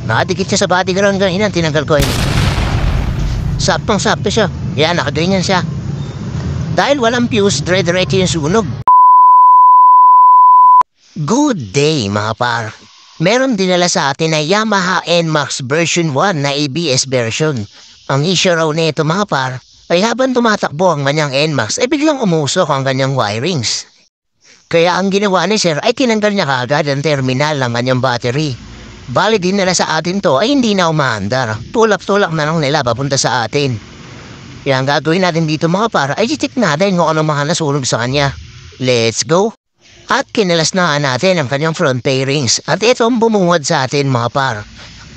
Nakadikit siya sa body ground kanina, tinanggal ko yun. Saktong-sakto siya. Yan, nakaganyan siya. Dahil walang fuse, dire-diretso yung sunog. Good day mga par. Meron dinala sa atin na Yamaha NMAX version 1 na ABS version. Ang issue raw nito mga par, ay habang tumatakbo ang kanyang NMAX ay biglang umusok ang kanyang wirings. Kaya ang ginawa ni sir ay tinanggal niya kaagad ang terminal ng kanyang battery. Bali din nila sa atin to ay hindi na umaandar. Tulak-tulak na lang nila papunta sa atin. Kaya ang gagawin natin dito mga par ay check natin kung ano mga nasunog sa kanya. Let's go! At kinalas na natin ang kanyang front fairings at ito ang bumungad sa atin mga par.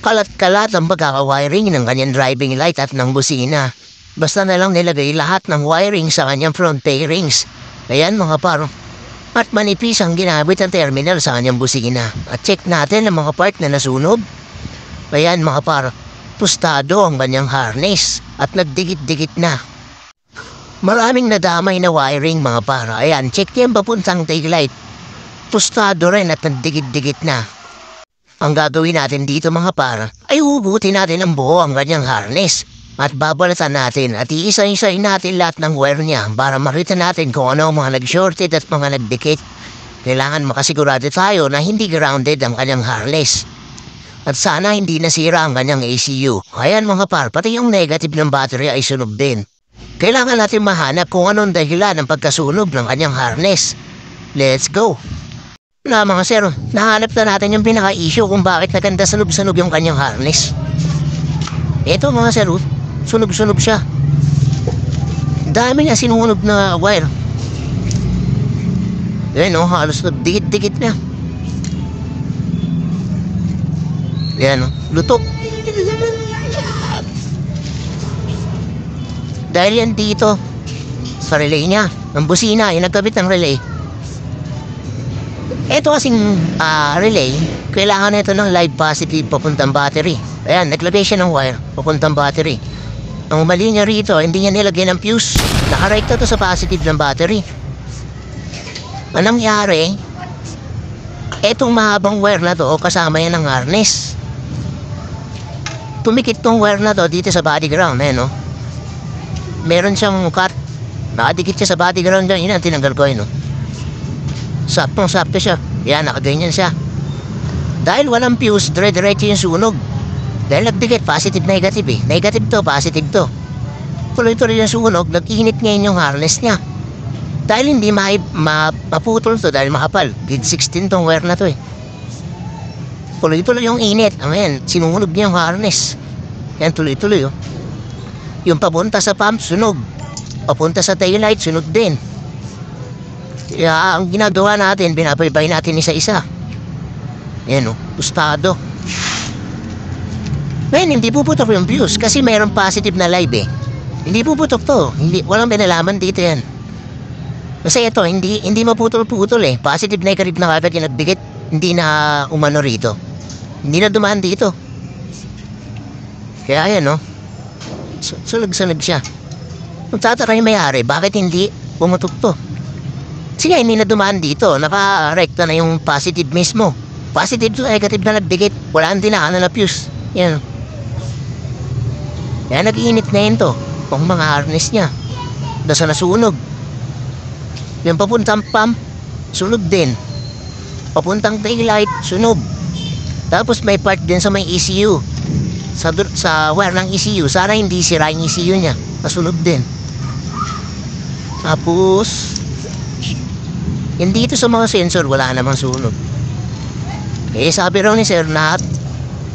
Kalat-kalat ang pagkakawiring ng kanyang driving light at ng busina. Basta na lang nilagay lahat ng wiring sa kanyang front fairings. Ayan mga par. At manipis ang ginamit ang terminal sa kanyang busina. At check natin ang mga part na nasunog. Ayan mga par. Tostado ang kanyang harness at nagdikit-dikit na. Maraming nadamay na wiring mga par. Ayan, check yan papuntang taillight. Tostado rin at nagdikit-dikit na. Ang gagawin natin dito mga par ay hugutin natin ang buo ang kanyang harness. At babalatan natin at iisa-isain natin lahat ng wire niya para makita natin kung ano ang mga nag-shorted at mga nagdikit. Kailangan makasigurado tayo na hindi grounded ang kanyang harness. At sana hindi nasira ang kanyang ECU. Ayan mga par, pati yung negative ng battery ay sunog din. Kailangan natin mahanap kung anong dahilan ng pagkasunog ng kanyang harness. Let's go! Na mga sir, nahanap na natin yung pinaka-issue kung bakit naganda sunog-sunog yung kanyang harness. Ito mga sir, sunog-sunog siya. Dami niya sinunog na wire. Yan o, halos dikit-dikit na. Yan o, lutok. Dahil yan dito sa relay niya, ang busina, yung nagkabit ng relay. Ito kasing relay, kailangan nito ng live positive papuntang battery. Ayan, naglagay siya ng wire papuntang battery. Ang mali niya rito, hindi niya nilagyan ng fuse. Nakarekta to sa positive ng battery. Anong nangyari? Etong mahabang wire na to, kasama yan ng harness. Tumikit tong wire na to dito sa body ground, no? Meron siyang cut. Nakadikit siya sa body ground dyan. Yun ang tinanggal ko yun, no? Saktong-sakto siya. Yan, nakaganyan siya. Dahil walang fuse, dire-diretso yung sunog. Dahil nagdikit, positive, negative eh. Negative to, positive to. Tuloy-tuloy yung sunog, nag-init ngayon yung harness niya. Dahil hindi maputol to dahil makapal. Grade 16 tong wire na to eh. Tuloy-tuloy yung init. Amen, sinunog niya yung harness. Yan, tuloy-tuloy oh. Yung papunta sa pump, sunog. Papunta sa taillight, sunog din. Kaya ang ginagawa natin, binabaybay natin isa-isa. Yan o, tostado. Ngayon, hindi puputok yung fuse kasi mayroong positive na live eh. Hindi puputok to. Walang binalaman dito yan. Kasi ito, hindi maputol-putol eh. Positive negative na kagad yung nagdikit. Hindi na umano rito. Hindi na dumaan dito. Kaya yan o. Sulag-sulag siya. Magtataka yung may-ari, bakit hindi pumutok to? Sige, hindi na dumaan dito. Naka-rekta na yung positive mismo. Positive to negative na nagdikit. Wala ang dinaan na fuse. Yan. Kaya nag-iinit na yun to. Kung mga harness niya. Dasa nasunog. Yung papuntang pump, sunog din. Papuntang taillight, sunog. Tapos may part din sa may ECU. Sa wire ng ECU. Sana hindi sira yung ECU niya. Nasunog din. Tapos yung dito sa mga sensor, wala namang sunog. Eh, sabi raw ni sir na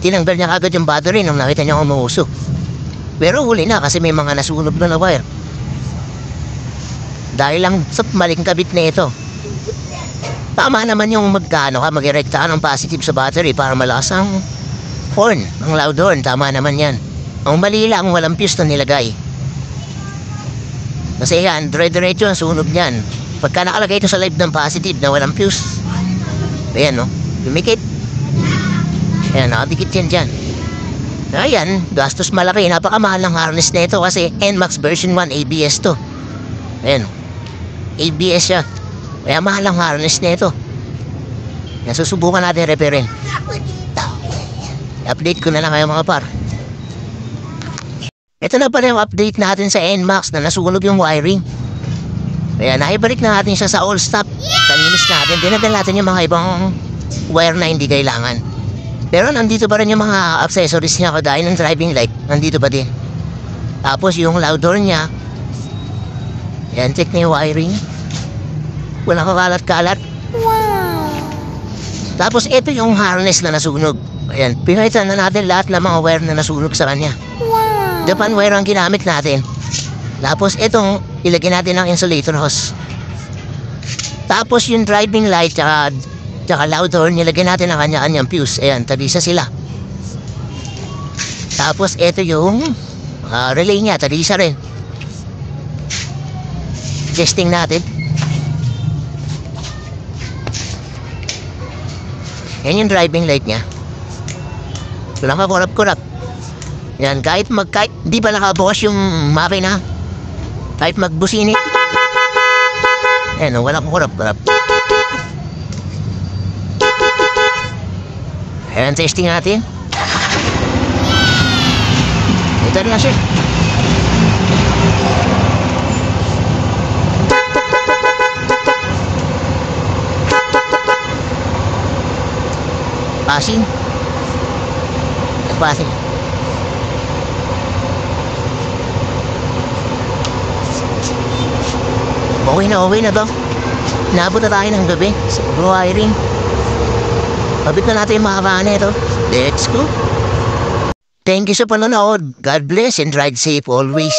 tinanggal niya agad yung battery nung nakita niya umuusok. Pero huli na kasi may mga nasunog na wire. Dahil lang sa maling kabit na ito. Tama naman yung mag-erekta ng positive sa battery para malakas ang horn, ang loud horn. Tama naman yan. Ang mali lang, walang fuse na nilagay. Kasi yan, dire-diretso ang sunog niyan. Pagka nakalagay ito sa live ng positive na walang fuse. Ayan, no? Lumikit. Ayan, nakadikit yan dyan. Ayan, gastos malaki. Napakamahal ng harness na ito kasi NMAX version 1 ABS to. Ayan, ABS siya. Kaya mahal ang harness na ito. Yan, susubukan natin reparin. update ko na lang kayo mga par. Ito na pala yung update natin sa NMAX na nasunog yung wiring. Kaya naibalik na natin siya sa all stop. Talinis natin, dinadal natin yung mga ibang wire na hindi kailangan. Pero nandito pa rin yung mga accessories niya kagaya ng driving light. Nandito pa din. Tapos yung loud door niya. Yan, check na yung wiring. Walang kakalat-kalat. Wow! Tapos ito yung harness na nasunog. Ayan, pinalitan na natin lahat ng mga wire na nasunog sa kanya. Wow! Japan wire ang ginamit natin. Tapos itong ilagay natin ng insulator hose. Tapos yung driving light tsaka loud door, nilagay natin ang kanya-kanyang fuse. Ayan, tabisa sila. Tapos ito yung relay niya, tabisa rin. Testing natin. Yan yung driving light niya. Walang kakurap-kurap. Yan, kahit di pa nakabukas yung makina. Kahit magbusini. Ayan, walang kakurap-kurap. Ayan, testing natin. Ito na siya. Passing. Passing. Okay na to. Naabot na tayo ng gabi sa wiring. Pabit na natin yung mga kana ito. Let's go. Thank you sa panonood. God bless and ride safe always.